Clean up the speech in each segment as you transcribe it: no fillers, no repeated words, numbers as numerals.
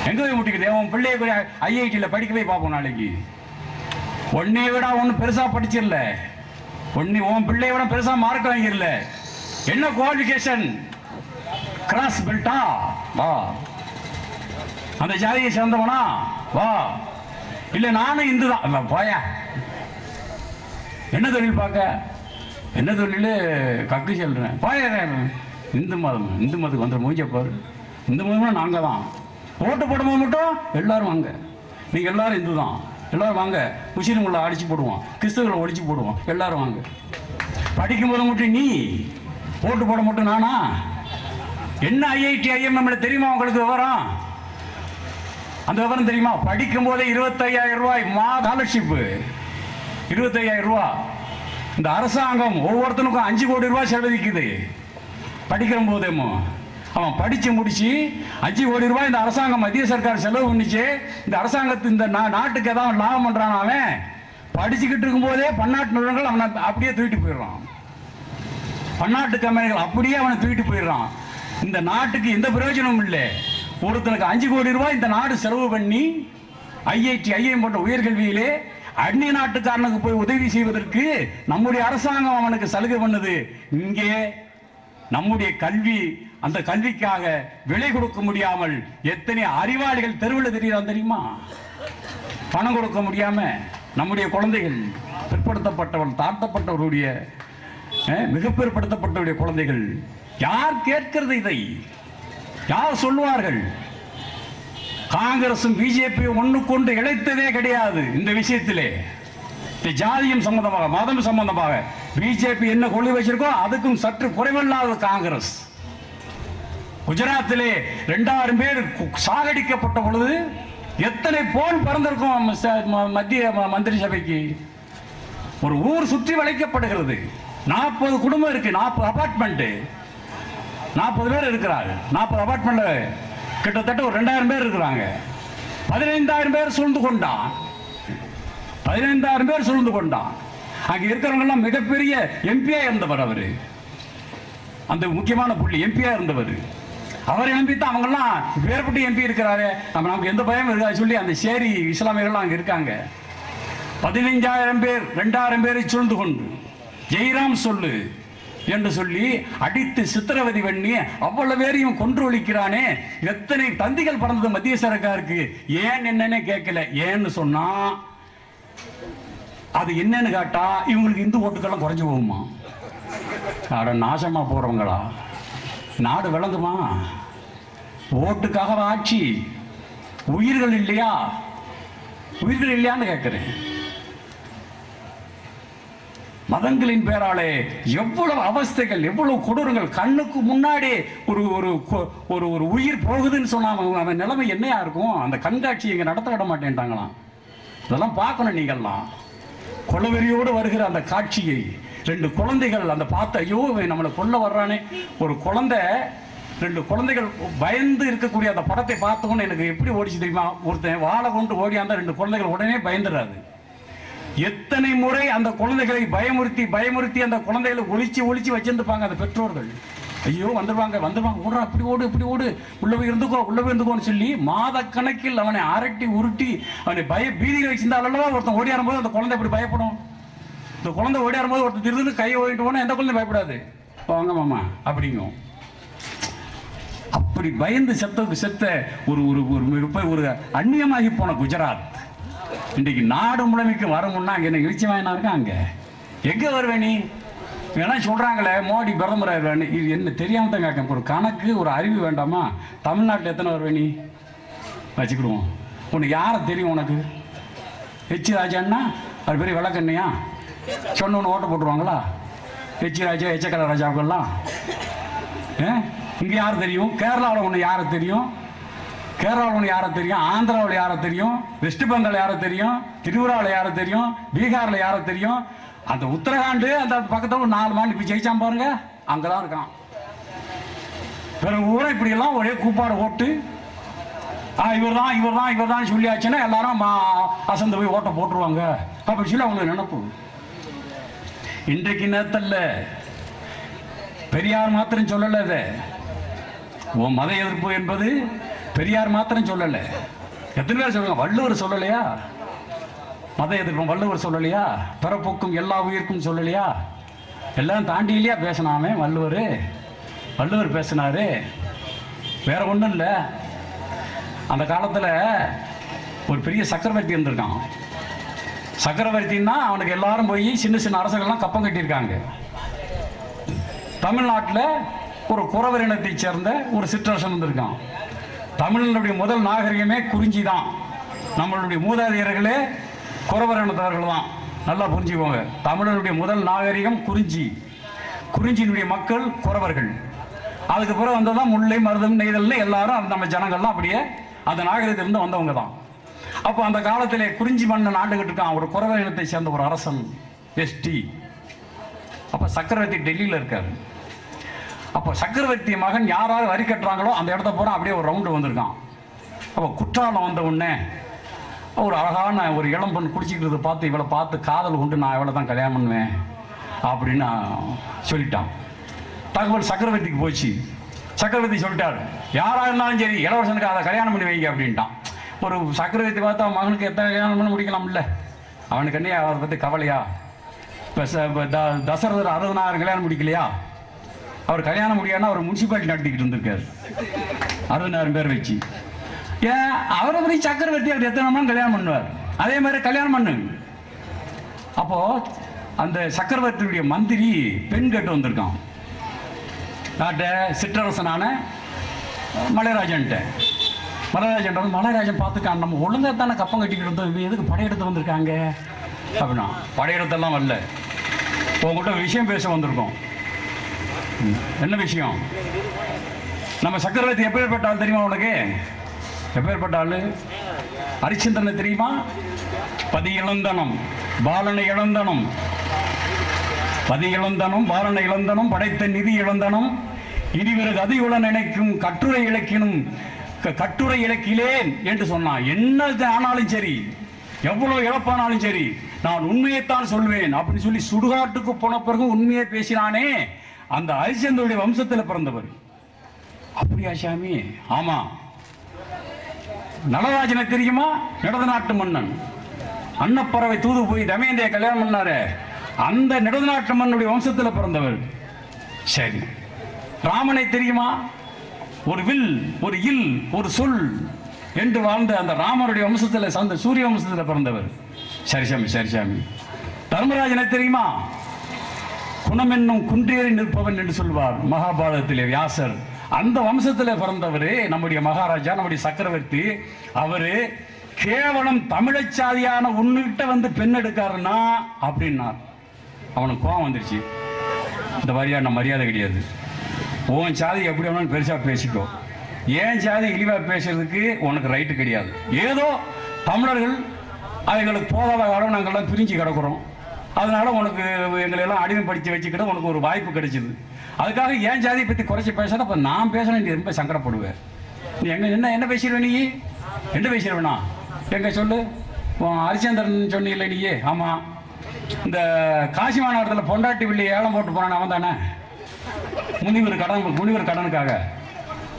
எங்க போய் முட்டிக்குது? உன் பிள்ளைய ஐஐடியில் படிக்க போய் பார்ப்போம் நாளைக்கு. ஒன்னே விட ஒன்னும் பெருசா படிச்சிடல, உன் பிள்ளைய விட பெருசா மார்க் வாங்கிடல. என்ன குவாலிஃபிகேஷன்? கிராஸ் பெல்ட்டா? வா. அந்த ஜாதியை சேர்ந்தவனா? வா. இல்ல நானும் இந்து தான். போயா. என்ன தொழில் பார்க்க? என்ன தொழில்? கக்கு சொல்றேன். போய. இந்து மதத்துக்கு வந்துட மூஞ்ச பாரு. இந்து மதம்னா நாங்க தான். ஓட்டு போடும்போது மட்டும் எல்லாரும் வாங்க, நீங்க எல்லாரும் இந்து தான், எல்லாரும் வாங்க. முஸ்லீம்களை அடிச்சு போடுவோம், கிறிஸ்தவர்களை ஒழிச்சு போடுவோம், எல்லாரும் வாங்க. படிக்கும்போது மட்டும் நீ, ஓட்டு போட மட்டும் நானா? என்ன ஐஐடி ஐஎம்எம் தெரியுமா உங்களுக்கு விவரம்? அந்த விவரம் தெரியுமா? படிக்கும் போதே 25,000 ரூபாய் ஸ்காலர்ஷிப். 25,000 ரூபாய் இந்த அரசாங்கம் ஒவ்வொருத்தனுக்கும் 5 கோடி ரூபாய் செலவழிக்குது. படிக்கிற போதேமோ அவன் படிச்சு முடிச்சு 5 கோடி ரூபாய் இந்த அரசாங்கம் மத்திய சர்க்கார் செலவு பண்ணிச்சு. இந்த அரசாங்கத்து இந்த நாட்டுக்கு ஏதாவது லாபம் பண்றான். அவன் படிச்சுக்கிட்டு இருக்கும் போதே பன்னாட்டு நிறுவனங்கள் அவனை அப்படியே தூக்கிட்டு போயிடுறான். பன்னாட்டு கம்பெனிகள் அப்படியே அவனை தூக்கிட்டு போயிடுறான். இந்த நாட்டுக்கு எந்த பிரயோஜனமும் இல்லை. ஒருத்தனுக்கு 5 கோடி ரூபாய் இந்த நாடு செலவு பண்ணி ஐஐடி ஐஎம் போன்ற உயர்கல்வியிலே அந்நிய நாட்டுக்காரனுக்கு போய் உதவி செய்வதற்கு நம்முடைய அரசாங்கம் அவனுக்கு சலுகை பண்ணுது. இங்கே நம்முடைய கல்வி, அந்த கல்விக்காக விலை கொடுக்க முடியாமல் எத்தனை அறிவாளிகள் தெருவில் தெரியுறான் தெரியுமா? பணம் கொடுக்க முடியாம நம்முடைய குழந்தைகள், பிற்படுத்தப்பட்டவர்கள், தாழ்த்தப்பட்டவருடைய, மிக பிற்படுத்தப்பட்டவருடைய குழந்தைகள். யார் கேட்கிறது இதை? யார் சொல்லுவார்கள்? காங்கிரசும் பிஜேபியும் ஒண்ணு கொண்டு இழைத்ததே கிடையாது இந்த விஷயத்திலே. ஜாதியம் சம்பந்தமாக, மதம் சம்பந்தமாக பிஜேபி என்ன கொள்கை வச்சிருக்கோ அதுக்கும் சற்று குறைவில்லாத காங்கிரஸ். குஜராத்திலே 2000 பேர் சாகடிக்கப்பட்ட பொழுது எத்தனை போன் பறந்திருக்கும் மத்திய மந்திரி சபைக்கு? ஒரு ஊர் சுற்றி வளைக்கப்படுகிறது. 40 குடும்பம் இருக்கு, 40 அபார்ட்மெண்ட், 40 பேர் இருக்கிறாங்க. 40 அபார்ட்மெண்ட்ல கிட்டத்தட்ட ஒரு 2000 பேர் இருக்கிறாங்க. 15,000 பேர் சூழ்ந்து கொண்டான். 15,000 பேர் சூழ்ந்து கொண்டான். அங்க இருக்கிறவங்க எல்லாம் மிகப்பெரிய எம்பியா இருந்தவர். அவரு அந்த முக்கியமான புள்ளி எம்பியா இருந்தவர். அவரை நம்பித்தான் அவங்க எல்லாம் வேறுபட்டு எம்பி இருக்கிறாரு, நமக்கு எந்த பயமும் இருக்காது சொல்லி அந்த சேரி இஸ்லாமியர்கள் அங்க இருக்காங்க. 15,000 பேர் 2,000 பேரை சூழ்ந்து கொண்டு ஜெய்ராம் சொல்லு என்று சொல்லி அடித்து சித்திரவதை பண்ணி அவ்வளவு பேரையும் கொன்று ஒழிக்கிறானே. எத்தனை தந்திகள் பறந்தது மத்திய சர்க்காருக்கு. ஏன் என்னன்னு கேட்கல. ஏன்னு சொன்னா அது என்னன்னு கேட்டா இவங்களுக்கு இந்து ஓட்டுக்கெல்லாம் குறைஞ்சு போகுமா? அட நாசமா போறவங்களா? நாடு விளங்குமா? ஓட்டுக்காக ஆட்சி. உயிர்கள் இல்லையா? உயிர்கள் இல்லையான்னு கேட்கிறேன். மதங்களின் பேராலே எவ்வளவு அவஸ்தைகள், எவ்வளவு கொடூரங்கள். கண்ணுக்கு முன்னாடி ஒரு ஒரு ஒரு உயிர் போகுதுன்னு சொன்னா அவன் நிலைமை என்னையா இருக்கும்? அந்த கண்காட்சி இங்க நடத்த விட மாட்டேன்ட்டாங்களாம். இதெல்லாம் பார்க்கணும் நீங்கள்லாம். கொலவெறியோடு வருகிற அந்த காட்சியை 2 குழந்தைகள் அந்த பார்த்து, ஐயோ நம்மளை கொல்ல வர்றானே. ஒரு குழந்தை, 2 குழந்தைகள் பயந்து இருக்கக்கூடிய அந்த படத்தை பார்த்தோன்னு எனக்கு எப்படி ஓடிச்சு தெரியுமா? ஒருத்தன் வாழை கொண்டு ஓடியாந்த 2 குழந்தைகள் உடனே பயந்துடாது. எத்தனை முறை அந்த குழந்தைகளை பயமுறுத்தி பயமுறுத்தி அந்த குழந்தைகளை ஒளிச்சு வச்சிருந்துப்பாங்க அந்த பெற்றோர்கள். ஐயோ வந்துருவாங்க ஓடுறா, அப்படி ஓடு இப்படி ஓடு, உள்ள போய் இருந்துக்கோன்னு சொல்லி மாத கணக்கில் அவனை அரட்டி உருட்டி அவனை பீதியில் வச்சிருந்தாலும் ஒருத்தன் ஓடியாரும் போது அந்த குழந்தை எப்படி பயப்படும்? இந்த குழந்தை ஓடியாரும் போது ஒருத்தர் திருந்து கையை ஓடிட்டு போனா எந்த குழந்தை பயப்படாது. வாங்க மாமா அப்படிங்கும். அப்படி பயந்து செத்த ஒரு அந்நியமாகி போன குஜராத் இன்றைக்கு நாடு முழுமைக்கு வரும்னா அங்கே என்ன எழுச்சி வாயினா இருக்கா? அங்கே எங்கே வருவேன் நீ? ஏன்னா சொல்கிறாங்களே மோடி பிரதமர் ஆயிடுவான்னு. இது என்ன தெரியாமல் தான் கேட்க. ஒரு கணக்கு, ஒரு அறிவு வேண்டாமா? தமிழ்நாட்டில் எத்தனை வருவேன் நீ? வச்சுக்கிடுவோம். உனக்கு யாரை தெரியும்? உனக்கு ஹெச் ராஜான்னா அது பெரிய விளக்கண்ணையா? சொன்னோன்னு ஓட்ட போட்டுருவாங்களா? ஹெச் ராஜா, எச்சக்கல ராஜாவுக்கெல்லாம் இங்கே யார் தெரியும்? கேரளாவில் ஒன்று யாரை தெரியும்? கேரளாவில் ஒன்று யாரை தெரியும்? ஆந்திராவில் யாரை தெரியும்? வெஸ்ட் பெங்கால் யாரை தெரியும்? திரிபுராவில் யாரை தெரியும்? பீகாரில் யாரை தெரியும்? அந்த உத்தரகாண்டு அந்த பக்கத்தில் ஒரு 4 மாநிலம் இப்போ ஜெயிச்சான் பாருங்க, அங்கதான் இருக்கான். பிறகு ஊரை இப்படியெல்லாம் ஒரே கூப்பாடு ஓட்டு இவர் தான் சொல்லியாச்சுன்னா எல்லாரும் அசந்து போய் ஓட்ட போட்டுருவாங்க அப்படி சொல்லி அவங்களுக்கு நினைப்பு. இன்றைக்கு நேரத்தில் பெரியார் மாத்திரம் சொல்லல. மத எதிர்ப்பு என்பது பெரியார் மாத்திரம் சொல்லலை, எத்தனை பேர் சொல்லுங்க. வள்ளுவர் சொல்லலையா? மத எதிர்ப்பும் வள்ளுவர் சொல்லலையா? பிறப்புக்கும் எல்லா உயிருக்கும் சொல்லலையா? எல்லாம் தாண்டி இல்லையா பேசினாமே வள்ளுவர். வள்ளுவர் பேசினாரு. வேற ஒன்றும் இல்லை. அந்த காலத்தில் ஒரு பெரிய சக்கரவர்த்தி இருந்திருக்கான். சக்கரவர்த்தின்னா அவனுக்கு எல்லாரும் போய் சின்ன சின்ன அரசர்கள்லாம் கப்பம் கட்டியிருக்காங்க. தமிழ்நாட்டில் ஒரு குறவர் இனத்தை சேர்ந்த ஒரு சிற்றரசன் இருந்திருக்கான். தமிழனுடைய முதல் நாகரிகமே குறிஞ்சி தான். நம்மளுடைய மூதாதையர்களே குறவர் இனத்தவர்கள் தான். நல்லா புரிஞ்சுக்கோங்க. தமிழனுடைய முதல் நாகரிகம் குறிஞ்சி. குறிஞ்சியினுடைய மக்கள் குறவர்கள். அதுக்கு பிறகு வந்ததான் முல்லை, மருதம், நெய்தல்னு எல்லாரும் நம்ம ஜனங்கள்லாம் அப்படியே அந்த நாகரிகத்திலிருந்து வந்தவங்க தான். அப்போ அந்த காலத்திலே குறிஞ்சி மன்னன் ஆண்டுகிட்டு இருக்கான் ஒரு குறவர் இனத்தை சேர்ந்த ஒரு அரசன், எஸ்டி. அப்போ சக்கரவர்த்தி டெல்லியில் இருக்காரு. அப்போ சக்கரவர்த்தி மகன் யாராவது வரி கட்டுறாங்களோ அந்த இடத்த போனால் அப்படியே ஒரு ரவுண்டு வந்திருக்கான். அப்போ குற்றாலம் வந்த உடனே ஒரு அழகான ஒரு இளம் பெண் குடிச்சிக்கிறத பார்த்து இவளை பார்த்து காதல் கொண்டு நான் இவளை தான் கல்யாணம் பண்ணுவேன் அப்படின்னு சொல்லிட்டான். தகவல் சக்கரவர்த்திக்கு போச்சு. சக்கரவர்த்தி சொல்லிட்டாரு, யாராக இருந்தாலும் சரி இளவரசனுக்கு அதை கல்யாணம் பண்ணி வைங்க அப்படின்ட்டான். ஒரு சக்கரவர்த்தி பார்த்தா மகனுக்கு எத்தனை கல்யாணம் பண்ண முடிக்கலாம்ல, அவனுக்கு என்ன அதை பற்றி கவலையா? இப்போ தசரதர் 60,000 கல்யாணம் முடிக்கலையா? அவர் கல்யாணம் முடியாதுன்னா அவர் முனிசிபாலிட்டி நடத்திக்கிட்டு இருந்திருக்காரு 60,000 பேர் வச்சு. ஏன் அவரை பற்றி சக்கரவர்த்தி அவர் எத்தனை நாள் கல்யாணம் பண்ணுவார். அதே மாதிரி கல்யாணம் பண்ணு. அப்போ அந்த சக்கரவர்த்தியுடைய மந்திரி பெண் கேட்டு வந்திருக்கான். நாட்ட சிற்றரசனான மலைராஜன்ட்ட. மலைராஜன் பார்த்துக்கான், நம்ம ஒழுங்காக தானே கப்பம் கட்டிக்கிட்டு இருந்தோம், எதுக்கு படையெடுத்து வந்திருக்காங்க அப்படின்னா. படையெடுத்தெல்லாம் வரல, உங்கள்கிட்ட விஷயம் பேச வந்திருக்கோம். என்ன விஷயம்? நம்ம சக்கரவர்த்தி எப்பேற்பட்ட ஆள் தெரியுமா உனக்கு? எப்பேற்பட்ட ஆள்? ஹரிச்சந்திரனை தெரியுமா? பதி இளந்தனம், பாலனை இளந்தனம், பதி இளந்தனம், பாலனை இளந்தனம், படைத்த நிதி இளந்தனம், இனிவிறகு அதிகுல நினைக்கும் கட்டுரை இலக்கினும் கட்டுரை இலக்கிலேன் என்று சொன்னான். என்ன ஆனாலும் சரி, எவ்வளவு இழப்பானாலும் சரி, நான் உண்மையைத்தான் சொல்வேன் அப்படின்னு சொல்லி சுடுகாட்டுக்கு போன பிறகு உண்மையை பேசினானே, அந்த ஹரிச்சந்திரனுடைய வம்சத்தில் பிறந்தவர். அப்படியா சாமி? ஆமா. நலராஜனை தெரியுமா? நடத நாட்டு மன்னன். அன்னப்பறவை தூது போய் தமயந்தியை கல்யாணம் பண்ணாரு, அந்த நடத நாட்டு மன்னுடைய வம்சத்தில் பிறந்தவர். சரி. ராமனை தெரியுமா? ஒரு வில், ஒரு இல், ஒரு சொல் என்று வாழ்ந்த அந்த ராமருடைய வம்சத்தில் சார்ந்த சூரிய வம்சத்தில் பிறந்தவர். சரிசாமி, சரிசாமி. தர்மராஜனை தெரியுமா? குணம் என்னும் குன்றேறி நிற்பவன் என்று சொல்வார் மகாபாரதத்திலே வியாசர். அந்த வம்சத்தில் பிறந்தவர் நம்முடைய மகாராஜா, நம்முடைய சக்கரவர்த்தி. அவரு கேவலம் தமிழச்சாதியான உன்னிட்ட வந்து பெண் எடுக்காருன்னா அப்படின்னார். அவனுக்கு கோவம் வந்துருச்சு. இந்த மாதிரியான மரியாதை கிடையாது. உன் சாதி எப்படி வேணாலும் பெருசாக பேசிக்கோ, ஏன் சாதி இழிவாக பேசுறதுக்கு உனக்கு ரைட்டு கிடையாது. ஏதோ தமிழர்கள் அவங்களுக்கு போதாத காலம் நாங்கள்லாம் பிரிஞ்சு கிடக்கிறோம், அதனால உனக்கு எங்களெல்லாம் அடிமைப்படுத்தி வச்சுக்கிட்ட உனக்கு ஒரு வாய்ப்பு கிடைச்சிது. அதுக்காக ஏன் ஜாதியை பற்றி குறைச்சி பேசாத. அப்போ நான் பேசுகிறேன், நீ ரொம்ப சங்கடப்படுவேன். நீ என்ன என்ன பேசிடுவேன்? நீ என்ன பேசிடுவேண்ணா? எங்க சொல்லு. ஹரிச்சந்திரன் சொன்னீங்களே நீயே? ஆமாம். இந்த காசி மாநகரத்தில் பொண்டாட்டி வில்லி ஏலம் போட்டு போனான் அவன் தானே? முனிவர் கடனுக்காக.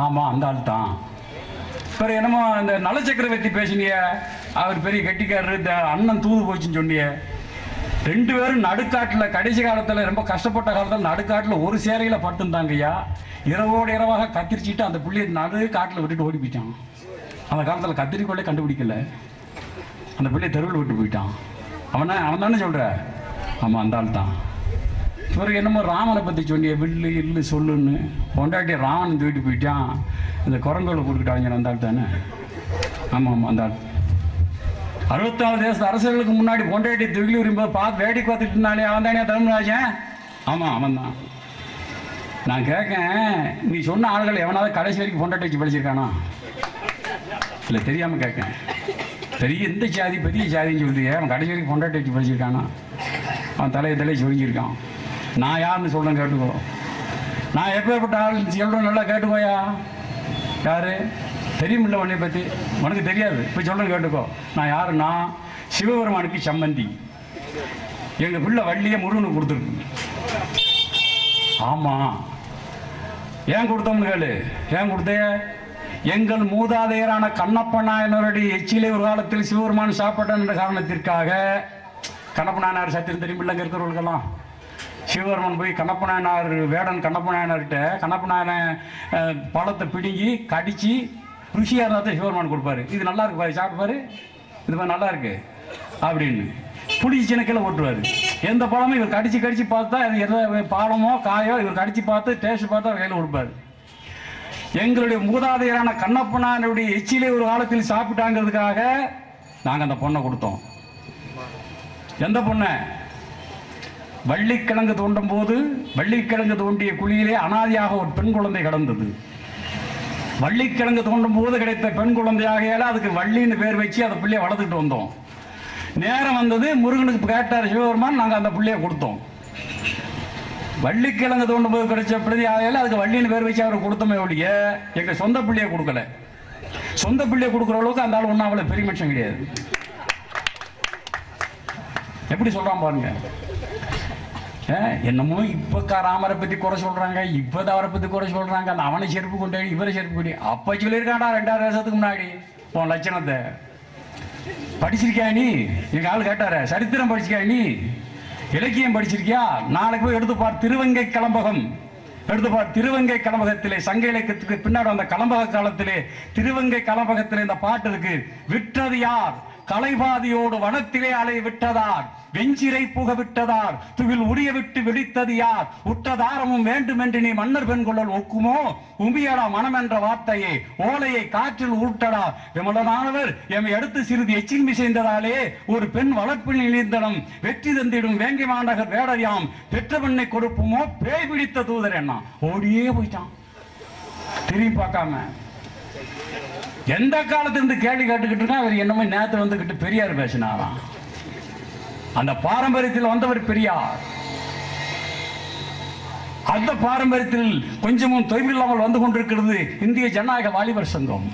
ஆமாம், அந்த ஆள் தான். பிறகு என்னமோ இந்த நலச்சக்கரவர்த்தி பேசினிய, அவர் பெரிய கெட்டிக்காரரு, இந்த அண்ணன் தூது போச்சுன்னு சொன்னிய. 2 பேரும் நடுக்காட்டில் கடைசி காலத்தில் ரொம்ப கஷ்டப்பட்ட காலத்தில் நடுக்காட்டில் ஒரு சேரையில் பட்டுந்தாங்கய்யா. இரவோடு இரவாக கத்திரிச்சிட்டு அந்த புள்ளியை நடு காட்டில் விட்டுட்டு ஓடி போயிட்டான். அந்த காலத்தில் கத்திரிக்கோளே கண்டுபிடிக்கல, அந்த பிள்ளையை தெருவில் விட்டு போயிட்டான். அவன் தானே சொல்கிற? ஆமாம், அந்த ஆள் தான். பிறகு என்னமோ ராமனை பற்றி சொன்னிய, வில்லு இல்லு சொல்லுன்னு. பொண்டாட்டி ராமன் தூக்கிட்டு போயிட்டான், இந்த குரங்கோலை கொடுத்துட்டாங்க. அந்த ஆள் தானே? ஆமாம் ஆமாம், அந்த ஆள். 64 தேச அரசர்களுக்கு முன்னாடி பொண்டாட்டி தூக்கி வரும்போது பார்த்து வேடிக்கை பார்த்துட்டு இருந்தாலே அவன் தானே தர்மராஜன்? ஆமாம், அவன் தான். நான் கேட்கேன், நீ சொன்ன ஆள்கள் எவனாவது கடைசி வரைக்கும் பொண்டாட்டி வச்சு படிச்சிருக்கானா? இல்லை, தெரியாமல் கேட்கேன். பெரிய இந்த ஜாதி பெரிய ஜாதின்னு சொல்லியே, அவன் கடைசி வரைக்கும் பொண்டாட்டி வச்சு படிச்சிருக்கானா? அவன் தலையை சொல்லியிருக்கான். நான் யாருன்னு சொல்கிறேன், கேட்டுக்கோ. நான் எப்பேற்பட்ட ஆள் சொல்கிறேன், நல்லா கேட்டுக்கோயா. யார் தெரியுமில்ல உன்னை பற்றி? உனக்கு தெரியாது, இப்போ சொல்கிறேன் கேட்டுக்கோ. நான் யாருன்னா சிவபெருமானுக்கு சம்பந்தி. எங்கள் பிள்ளை வள்ளியை முருகனுக்கு கொடுத்துருக்கு. ஆமாம். ஏன் கொடுத்தோம்னு கேளு. ஏன் கொடுத்தே? எங்கள் மூதாதையரான கண்ணப்ப நாயனருடைய எச்சிலை ஒரு காலத்தில் சிவபெருமான் சாப்பிட்டான் என்ற காரணத்திற்காக, கண்ணப்ப நாயனார் சத்தியம் தெரியுமில்லைங்க இருக்கிறவர்களுக்கெல்லாம், சிவபெருமான் போய் கண்ணப்ப நாயனார் வேடன் கண்ணப்ப நாயனார்கிட்ட கண்ணப்ப நாயன பழத்தை பிடுங்கி கடிச்சு ருசியாக இருந்தால் தான் சிவபெருமான் கொடுப்பாரு. இது நல்லா இருக்கு பாரு, சாப்பிட்டு இது மாதிரி நல்லா இருக்கு அப்படின்னு புளிச்சு சின்னக்கில் ஓட்டுவார். எந்த பழமும் இவர் கடிச்சு கடிச்சு பார்த்தா அது எந்த பழமோ காயோ இவர் கடிச்சு பார்த்து டேஸ்ட் பார்த்தா கையில் கொடுப்பாரு. எங்களுடைய மூதாதையரான கண்ணப்ப நாயனுடைய எச்சிலே ஒரு காலத்தில் சாப்பிட்டாங்கிறதுக்காக நாங்கள் அந்த பொண்ணை கொடுத்தோம். எந்த பொண்ணை? வள்ளிக்கிழங்கு தோண்டும் போது வள்ளிக்கிழங்கு தோண்டிய குழியிலே அனாதியாக ஒரு பெண் குழந்தை கிடந்தது. வள்ளிக்கிழங்கு தோண்டும் போது கிடைத்த பெண் குழந்தையாக அதுக்கு வள்ளின்னு பேர் வச்சு அந்த பிள்ளையை வளர்த்துக்கிட்டு வந்தோம். நேரம் வந்தது, முருகனுக்கு கேட்டார் சிவபெருமான், நாங்கள் அந்த பிள்ளையை கொடுத்தோம். வள்ளிக்கிழங்கு தோண்டும் போது கிடைச்ச பிள்ளையாக அதுக்கு வள்ளின்னு பேர் வச்சு அவரை கொடுத்தோமே ஒழிய எங்கள் சொந்த பிள்ளையை கொடுக்கல. சொந்த பிள்ளையை கொடுக்குற அளவுக்கு அந்த ஆள் ஒன்றும் அவ்வளோ பெரிய மனுஷன் கிடையாது. எப்படி சொல்றான் பாருங்க. என்னமோ இப்ப ராமரை பத்தி குறை சொல்றாங்க, இப்ப அவரை பத்தி குறை சொல்றாங்க, அந்த அவனை செருப்பு கொண்டு இவரை செருப்பு கொண்டு அப்ப சொல்லியிருக்காண்டா 2000 வருஷத்துக்கு முன்னாடி உன் லட்சணத்தை படிச்சிருக்கியா நீ? எங்க ஆள் கேட்டார, சரித்திரம் படிச்சிருக்கியா நீ? இலக்கியம் படிச்சிருக்கியா? நாளைக்கு போய் எடுத்து பார் திருவங்கை கலம்பகம், எடுத்து பார் திருவங்கை கலம்பகத்திலே சங்க இலக்கியத்துக்கு பின்னாடி அந்த கலம்பக காலத்திலே திருவங்கை கலம்பகத்திலே இந்த பாட்டு இருக்கு. விற்றது யார்? கலைபாதியோடு வனத்திலே அலை விட்டதார், வெஞ்சிரை புக விட்டதார், துவில் உரிய விட்டு விழித்தது யார்? உற்றதாரமும் வேண்டும் என்று நீ மன்னர் பெண் கொள்ளல் ஒக்குமோ? உம்பியடா மனம் என்ற வார்த்தையை ஓலையை காற்றில் ஊட்டடா. விமலனானவர் எம்மை அடுத்து சிறிது எச்சில் மிசைந்ததாலே ஒரு பெண் வளர்ப்பில் இழிந்தனம் வெற்றி தந்திடும் வேங்கை மாநகர் வேடரியாம் பெற்ற பெண்ணை கொடுப்போமோ பேய் பிடித்த தூதர் என்ன ஓடியே போயிட்டான் திரும்பி பார்க்காம. எந்த காலத்திலிருந்து கேள்வி கேட்டுக்கிட்டு இருக்கா அவர் என்னமோ நேரத்தை வந்துகிட்டு பெரியார் பேசினாராம். அந்த பாரம்பரியத்தில் வந்தவர் பெரியார். அந்த பாரம்பரியத்தில் கொஞ்சமும் தொய்வில்லாமல் வந்து கொண்டிருக்கிறது இந்திய ஜனநாயக வாலிபர் சங்கம்.